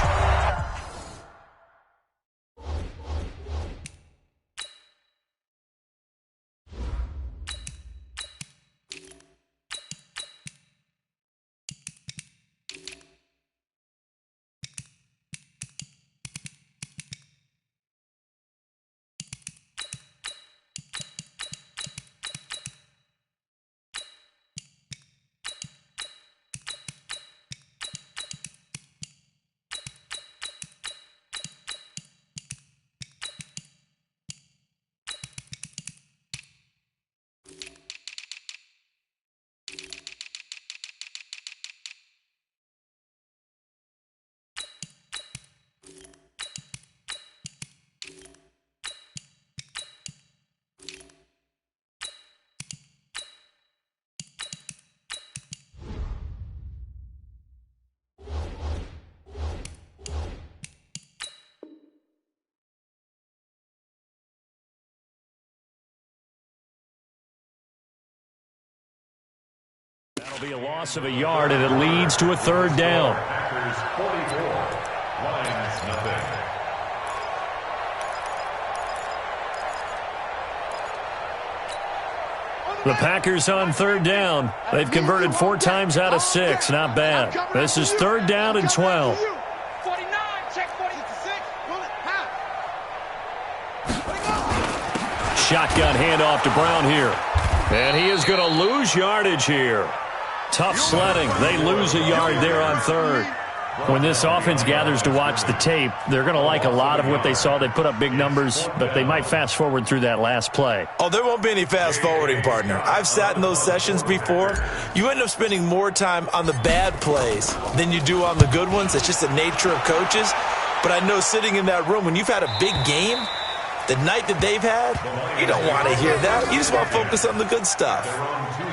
That'll be a loss of a yard, and it leads to a third down. Packers 44, Lions nothing. The Packers on third down. They've converted 4 times out of 6. Not bad. This is third down and 12. 49, check 46. Shotgun handoff to Brown here. And he is going to lose yardage here. Tough sledding. They lose a yard there on third. When this offense gathers to watch the tape, they're going to like a lot of what they saw. They put up big numbers, but they might fast forward through that last play. Oh, there won't be any fast forwarding, partner. I've sat in those sessions before. You end up spending more time on the bad plays than you do on the good ones. It's just the nature of coaches. But I know sitting in that room, when you've had a big game, the night that they've had, you don't want to hear that. You just want to focus on the good stuff.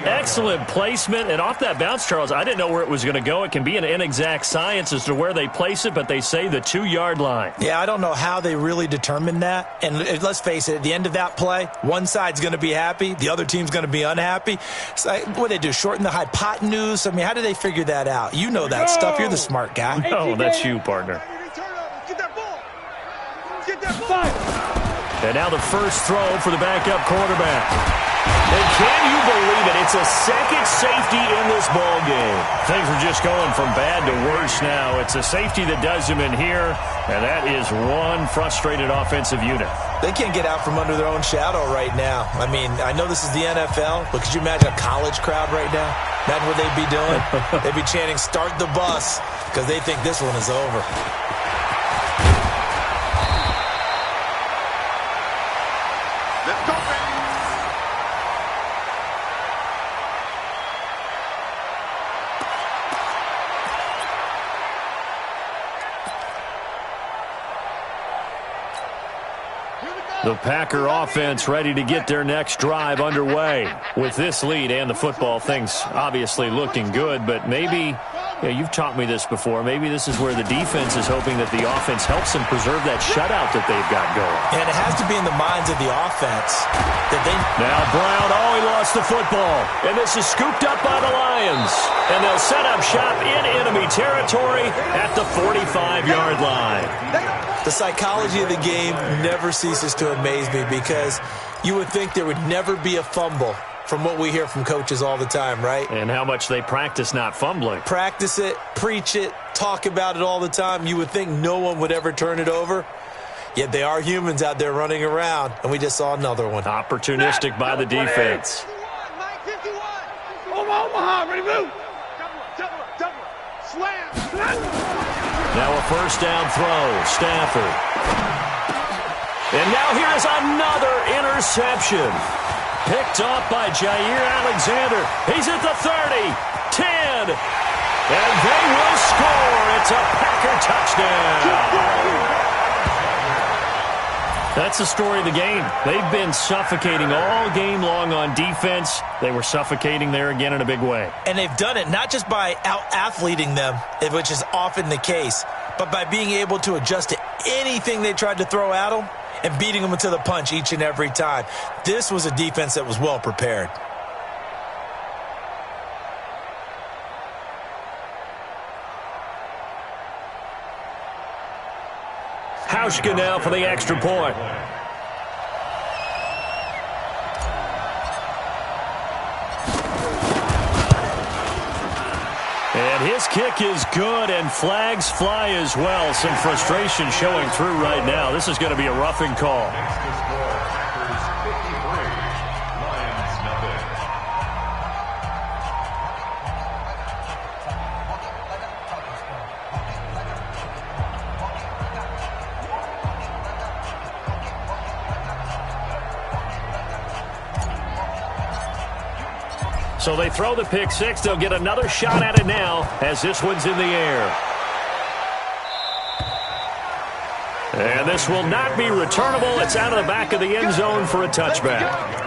Excellent placement. And off that bounce, Charles, I didn't know where it was going to go. It can be an inexact science as to where they place it, but they say the 2-yard line. Yeah, I don't know how they really determined that. And let's face it, at the end of that play, one side's going to be happy, the other team's going to be unhappy. So what do they do, shorten the hypotenuse? I mean, how do they figure that out? You know that stuff. You're the smart guy. No, that's you, partner. Get that ball. Get that ball. And now the first throw for the backup quarterback. And can you believe it? It's a second safety in this ball game. Things are just going from bad to worse now. It's a safety that does him in here, and that is one frustrated offensive unit. They can't get out from under their own shadow right now. I mean, I know this is the NFL, but could you imagine a college crowd right now? Imagine what they'd be doing. They'd be chanting, "Start the bus," because they think this one is over. Let's go, baby. The Packer offense ready to get their next drive underway. With this lead and the football, things obviously looking good, but maybe, you've taught me this before, maybe this is where the defense is hoping that the offense helps them preserve that shutout that they've got going. And it has to be in the minds of the offense that they... Now Brown, he lost the football. And this is scooped up by the Lions. And they'll set up shop in enemy territory at the 45-yard line. The psychology of the game never ceases to amaze me because you would think there would never be a fumble from what we hear from coaches all the time, right? And how much they practice not fumbling. Practice it, preach it, talk about it all the time. You would think no one would ever turn it over. Yet they are humans out there running around, and we just saw another one. Opportunistic by the defense. 51, Mike, 51. Omaha, ready to move. Double. Slam. Now a first down throw, Stafford. And now here is another interception. Picked off by Jair Alexander. He's at the 30, 10, and they will score. It's a Packer touchdown. That's the story of the game. They've been suffocating all game long on defense. They were suffocating there again in a big way. And they've done it not just by out-athleting them, which is often the case, but by being able to adjust to anything they tried to throw at them and beating them to the punch each and every time. This was a defense that was well prepared. Hauschka now for the extra point. And his kick is good, and flags fly as well. Some frustration showing through right now. This is going to be a roughing call. Next to score, Packers 53, Lions nothing. So they throw the pick six. They'll get another shot at it now as this one's in the air. And this will not be returnable. It's out of the back of the end zone for a touchback.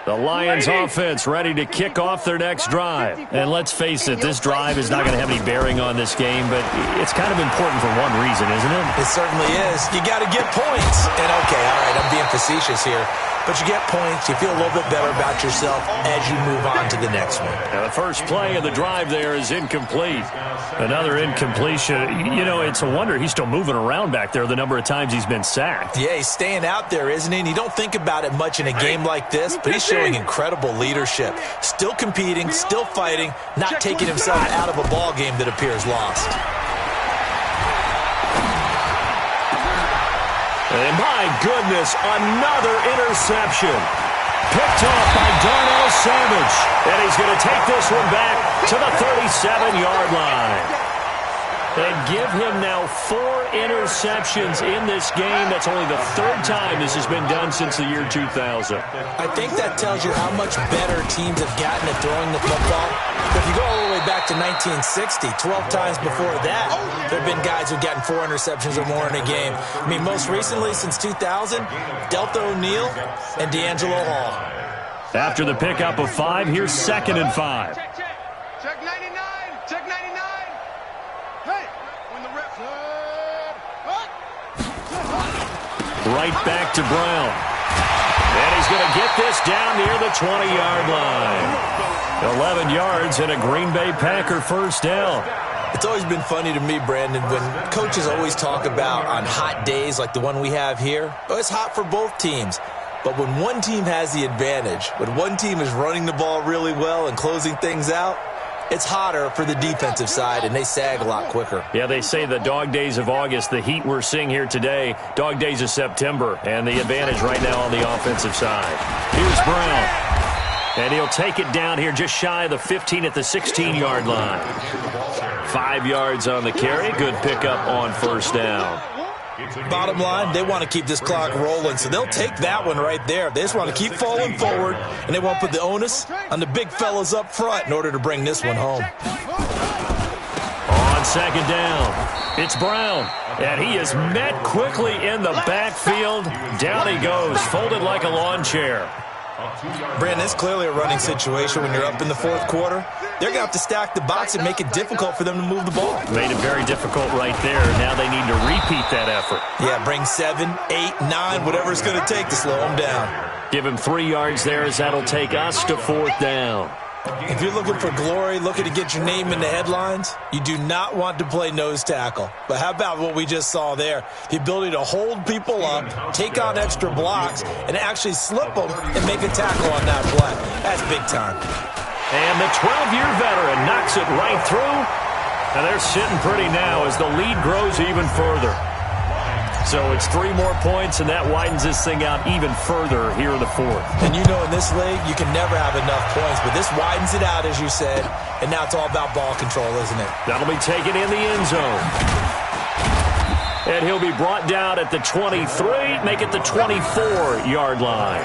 The Lions offense ready to kick off their next drive. And let's face it, this drive is not going to have any bearing on this game, but it's kind of important for one reason, isn't it? It certainly is. You got to get points. And okay, all right, I'm being facetious here. But you get points, you feel a little bit better about yourself as you move on to the next one. And the first play of the drive there is incomplete. Another incompletion. You know, it's a wonder he's still moving around back there the number of times he's been sacked. Yeah, he's staying out there, isn't he? And you don't think about it much in a game like this, but he's showing incredible leadership. Still competing, still fighting, not taking himself out of a ball game that appears lost. And my goodness, another interception. Picked off by Darnell Savage. And he's going to take this one back to the 37-yard line. And give him now 4 interceptions in this game. That's only the 3rd time this has been done since the year 2000. I think that tells you how much better teams have gotten at throwing the football. If you go all the way back to 1960, 12 times before that, there have been guys who've gotten 4 interceptions or more in a game. I mean, most recently, since 2000, Delta O'Neal and D'Angelo Hall. After the pickup of 5, here's 2nd and 5. Check 99. Check 99. Hey, when the ref. Right back to Brown. And he's going to get this down near the 20-yard line. 11 yards and a Green Bay Packer first down. It's always been funny to me, Brandon, when coaches always talk about on hot days like the one we have here. Oh, it's hot for both teams. But when one team has the advantage, when one team is running the ball really well and closing things out, it's hotter for the defensive side, and they sag a lot quicker. Yeah, they say the dog days of August, the heat we're seeing here today, dog days of September, and the advantage right now on the offensive side. Here's Brown, and he'll take it down here just shy of the 15 at the 16-yard line. 5 yards on the carry, good pickup on first down. Bottom line, they want to keep this clock rolling, so they'll take that one right there. They just want to keep falling forward, and they want to put the onus on the big fellas up front in order to bring this one home. On 2nd down, it's Brown, and he is met quickly in the backfield. Down he goes, folded like a lawn chair. Brandon, it's clearly a running situation when you're up in the 4th quarter. They're going to have to stack the box and make it difficult for them to move the ball. Made it very difficult right there. Now they need to repeat that effort. Yeah, bring 7, 8, 9, whatever it's going to take to slow them down. Give him 3 yards there as that'll take us to 4th down. If you're looking for glory, looking to get your name in the headlines, you do not want to play nose tackle. But how about what we just saw there? The ability to hold people up, take on extra blocks, and actually slip them and make a tackle on that play. That's big time. And the 12-year veteran knocks it right through. And they're sitting pretty now as the lead grows even further. So it's 3 more points, and that widens this thing out even further here in the 4th. And you know in this league, you can never have enough points, but this widens it out, as you said, and now it's all about ball control, isn't it? That'll be taken in the end zone. And he'll be brought down at the 23, make it the 24-yard line.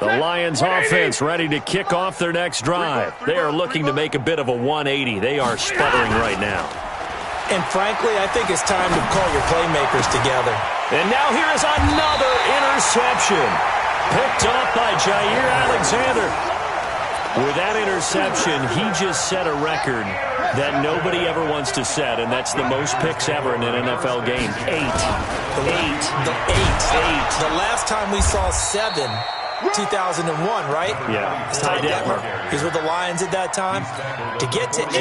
The Lions offense ready to kick off their next drive. They are looking to make a bit of a 180. They are sputtering right now. And frankly, I think it's time to call your playmakers together. And now here is another interception. Picked off by Jair Alexander. With that interception, he just set a record that nobody ever wants to set, and that's the most picks ever in an NFL game. 8. The last time we saw 7, 2001, right? Yeah. It's Ty Detmer. He's with the Lions at that time. To get to 8,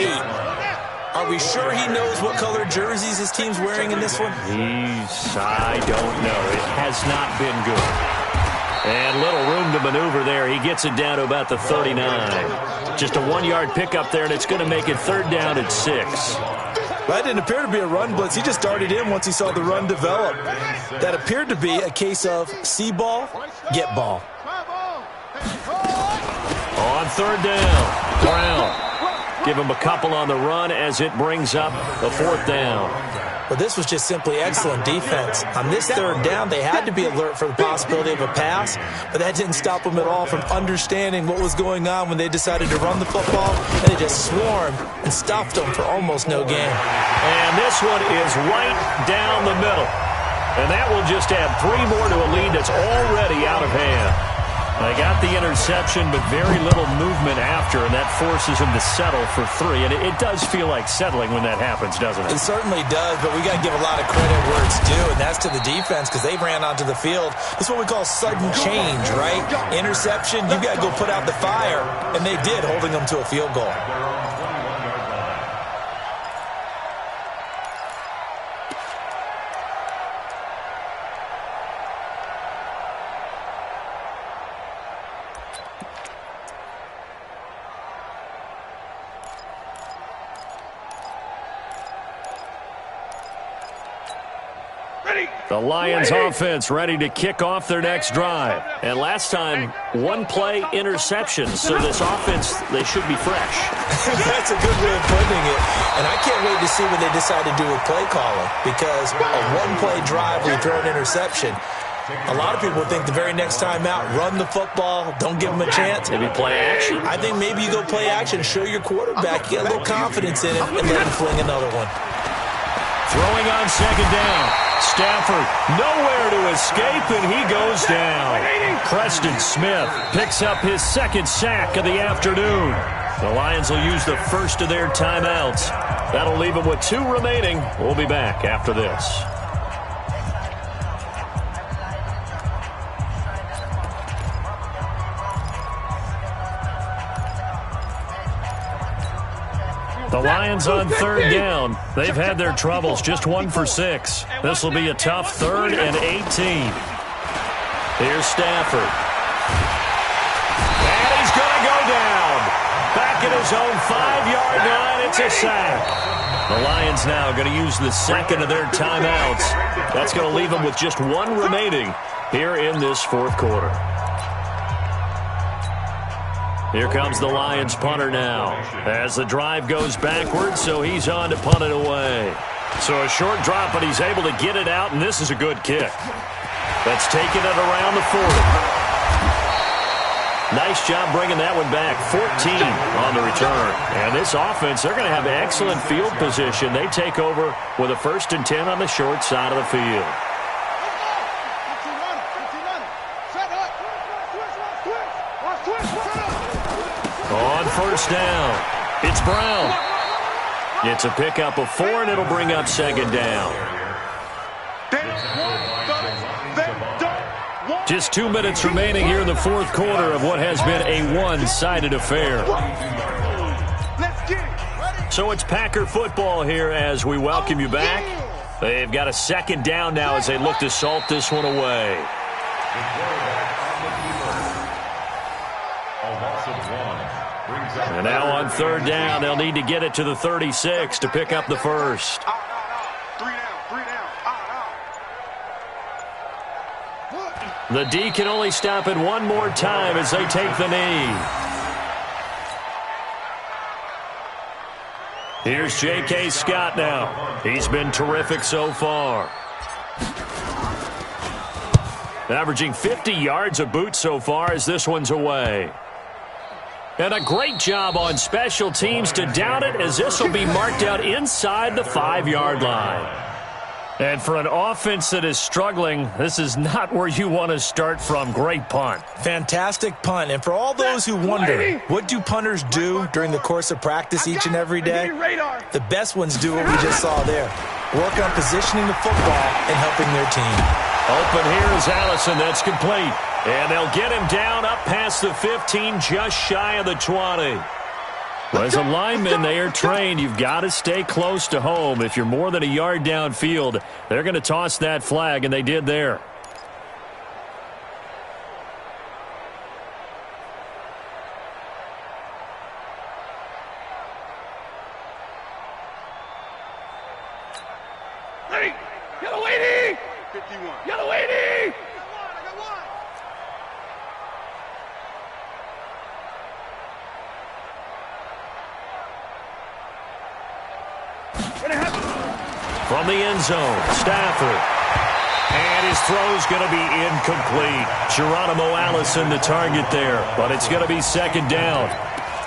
are we sure he knows what color jerseys his team's wearing in this one? I don't know. It has not been good. And little room to maneuver there. He gets it down to about the 39. Just a 1-yard pickup there, and it's going to make it 3rd down at 6. That didn't appear to be a run blitz. He just darted in once he saw the run develop. That appeared to be a case of see ball, get ball. On 3rd down, Brown. Give him a couple on the run as it brings up a 4th down. Well, this was just simply excellent defense. On this 3rd down, they had to be alert for the possibility of a pass, but that didn't stop them at all from understanding what was going on when they decided to run the football, and they just swarmed and stuffed them for almost no gain. And this one is right down the middle. And that will just add 3 more to a lead that's already out of hand. They got the interception, but very little movement after, and that forces him to settle for 3. And it does feel like settling when that happens, doesn't it? It certainly does, but we got to give a lot of credit where it's due, and that's to the defense because they ran onto the field. That's what we call sudden change, right? Interception, you got to go put out the fire, and they did, holding them to a field goal. The Lions offense ready to kick off their next drive. And last time, 1-play interception. So this offense, they should be fresh. That's a good way of putting it. And I can't wait to see what they decide to do with play calling. Because a 1-play drive where you throw an interception, a lot of people think the very next time out, run the football, don't give them a chance. Maybe play action. I think maybe you go play action, show your quarterback, you get a little confidence in him, and let him fling another one. Throwing on 2nd down. Stafford nowhere to escape, and he goes down. Preston Smith picks up his 2nd sack of the afternoon. The Lions will use the first of their timeouts. That'll leave them with 2 remaining. We'll be back after this. The Lions on 3rd down. They've had their troubles, just 1 for 6. This will be a tough 3rd and 18. Here's Stafford. And he's going to go down. Back at his own 5-yard line, it's a sack. The Lions now going to use the 2nd of their timeouts. That's going to leave them with just 1 remaining here in this 4th quarter. Here comes the Lions punter now as the drive goes backwards, so he's on to punt it away. So a short drop, but he's able to get it out, and this is a good kick. That's taking it around the 40. Nice job bringing that one back. 14 on the return. And this offense, they're going to have excellent field position. They take over with a 1st and 10 on the short side of the field. On 1st down, it's Brown. It's a pickup of 4, and it'll bring up 2nd down. Just 2 minutes remaining here in the 4th quarter of what has been a one-sided affair. So it's Packer football here as we welcome you back. They've got a 2nd down now as they look to salt this one away. And now on 3rd down, they'll need to get it to the 36 to pick up the 1st. 3 down. The D can only stop it 1 more time as they take the knee. Here's J.K. Scott now. He's been terrific so far. Averaging 50 yards a boot so far as this one's away. And a great job on special teams to down it as this will be marked out inside the 5-yard line. And for an offense that is struggling, this is not where you want to start from. Great punt. Fantastic punt. And for all those who wonder, what do punters do during the course of practice each and every day? The best ones do what we just saw there. Work on positioning the football and helping their team. Open here is Allison. That's complete. And they'll get him down up past the 15, just shy of the 20. Well, as a lineman, they are trained. You've got to stay close to home. If you're more than a yard downfield, they're going to toss that flag, and they did there. Yellow 80! 51. Yellow 80! From the end zone, Stafford. And his throw's going to be incomplete. Geronimo Allison the target there, but it's going to be second down.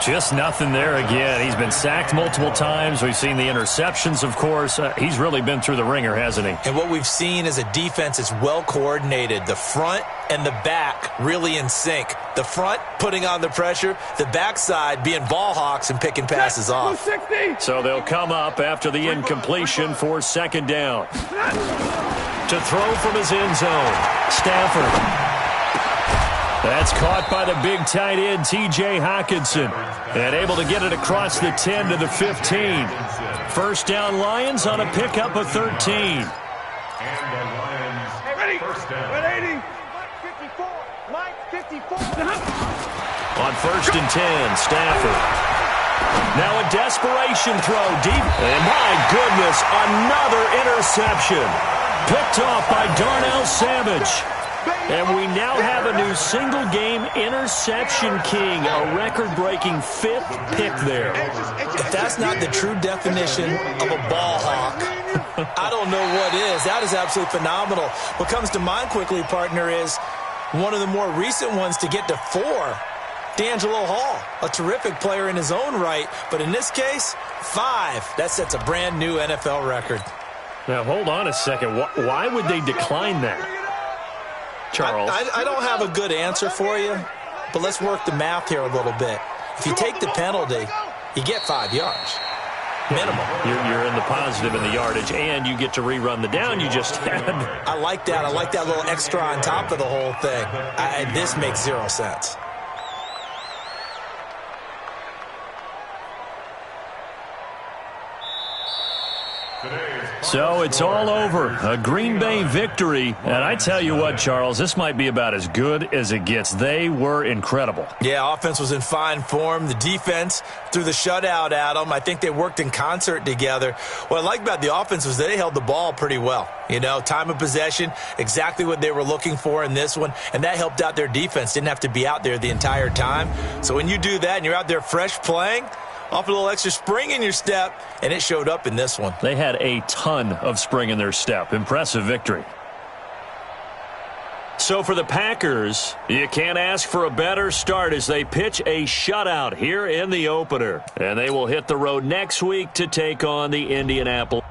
Just nothing there again. He's been sacked multiple times. We've seen the interceptions, of course. He's really been through the ringer, hasn't he? And what we've seen is a defense that's well coordinated. The front and the back really in sync. The front putting on the pressure, the backside being ball hawks and picking passes off. So they'll come up after the incompletion for second down. To throw from his end zone, Stafford. That's caught by the big tight end, T.J. Hockenson, and able to get it across the 10 to the 15. First down, Lions on a pickup of 13. And the Lions, first down. 54. Mike, 54. On first and 10, Stafford. Now a desperation throw deep. And my goodness, another interception. Picked off by Darnell Savage. And we now have a new single-game interception king, a record-breaking 5th pick there. If that's not the true definition of a ball hawk, I don't know what is. That is absolutely phenomenal. What comes to mind quickly, partner, is one of the more recent ones to get to 4. D'Angelo Hall, a terrific player in his own right, but in this case, 5. That sets a brand new NFL record. Now, hold on a second. Why would they decline that? Charles. I don't have a good answer for you, but let's work the math here a little bit. If you take the penalty, you get 5 yards. Minimum. You're in the positive in the yardage, and you get to rerun the down you just had. I like that. I like that little extra on top of the whole thing. This makes 0 sense. So it's all over. A Green Bay victory. And I tell you what, Charles, this might be about as good as it gets. They were incredible. Yeah, offense was in fine form. The defense threw the shutout at them. I think they worked in concert together. What I like about the offense was they held the ball pretty well. You know, time of possession, exactly what they were looking for in this one. And that helped out their defense. Didn't have to be out there the entire time. So when you do that and you're out there fresh playing, off a little extra spring in your step, and it showed up in this one. They had a ton of spring in their step. Impressive victory. So for the Packers, you can't ask for a better start as they pitch a shutout here in the opener. And they will hit the road next week to take on the Indianapolis.